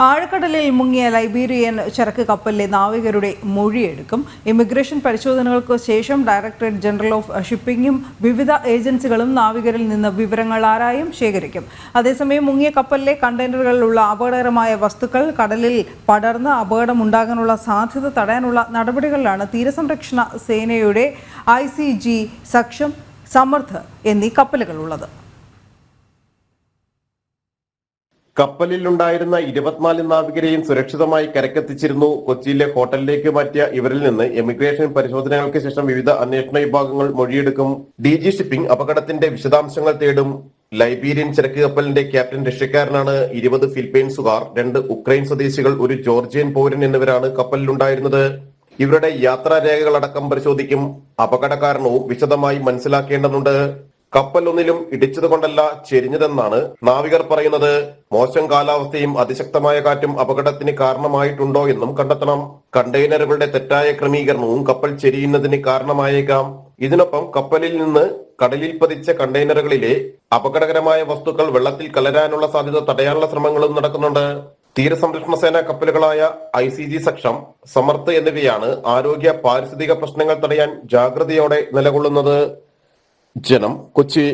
ആഴക്കടലിൽ മുങ്ങിയ ലൈബീരിയൻ ചരക്ക് കപ്പലിലെ നാവികരുടെ മൊഴിയെടുക്കും. ഇമിഗ്രേഷൻ പരിശോധനകൾക്ക് ശേഷം ഡയറക്ടറേറ്റ് ജനറൽ ഓഫ് ഷിപ്പിംഗും വിവിധ ഏജൻസികളും നാവികരിൽ നിന്ന് വിവരങ്ങൾ ആരായും ശേഖരിക്കും. അതേസമയം മുങ്ങിയ കപ്പലിലെ കണ്ടെയ്നറുകളിലുള്ള അപകടകരമായ വസ്തുക്കൾ കടലിൽ പടർന്ന് അപകടമുണ്ടാകാനുള്ള സാധ്യത തടയാനുള്ള നടപടികളിലാണ് തീരസംരക്ഷണ സേനയുടെ ICG, സക്ഷം, സമർത്ഥ് എന്നീ കപ്പലുകളുള്ളത്. കപ്പലിലുണ്ടായിരുന്ന 24 നാവികരെയും സുരക്ഷിതമായി കരക്കെത്തിച്ചിരുന്നു. കൊച്ചിയിലെ ഹോട്ടലിലേക്ക് മാറ്റിയ ഇവരിൽ നിന്ന് ഇമിഗ്രേഷൻ പരിശോധനകൾക്ക് ശേഷം വിവിധ അന്വേഷണ വിഭാഗങ്ങൾ മൊഴിയെടുക്കും. DG ഷിപ്പിംഗ് അപകടത്തിന്റെ വിശദാംശങ്ങൾ തേടും. ലൈബീരിയൻ ചരക്ക് കപ്പലിന്റെ ക്യാപ്റ്റൻ റഷ്യക്കാരനാണ്. 20 ഫിലിപ്പൈൻസുകാർ, 2 ഉക്രൈൻ സ്വദേശികൾ, ഒരു ജോർജിയൻ പൗരൻ എന്നിവരാണ് കപ്പലിലുണ്ടായിരുന്നത്. ഇവരുടെ യാത്രാരേഖകളടക്കം പരിശോധിക്കും. അപകട കാരണവും വിശദമായി മനസ്സിലാക്കേണ്ടതുണ്ട്. കപ്പലൊന്നിലും ഇടിച്ചതുകൊണ്ടല്ല ചെരിഞ്ഞതെന്നാണ് നാവികർ പറയുന്നത്. മോശം കാലാവസ്ഥയും അതിശക്തമായ കാറ്റും അപകടത്തിന് കാരണമായിട്ടുണ്ടോ എന്നും കണ്ടെത്തണം. കണ്ടെയ്നറുകളുടെ തെറ്റായ ക്രമീകരണവും കപ്പൽ ചെരിയുന്നതിന് കാരണമായേക്കാം. ഇതിനൊപ്പം കപ്പലിൽ നിന്ന് കടലിൽ പതിച്ച കണ്ടെയ്നറുകളിലെ അപകടകരമായ വസ്തുക്കൾ വെള്ളത്തിൽ കലരാനുള്ള സാധ്യത തടയാനുള്ള ശ്രമങ്ങളും നടക്കുന്നുണ്ട്. തീരസംരക്ഷണ സേന കപ്പലുകളായ ICG, സക്ഷം, സമർത്ഥ് എന്നിവയാണ് ആരോഗ്യ പാരിസ്ഥിതിക പ്രശ്നങ്ങൾ തടയാൻ ജാഗ്രതയോടെ നിലകൊള്ളുന്നത്. ജനം, കൊച്ചി.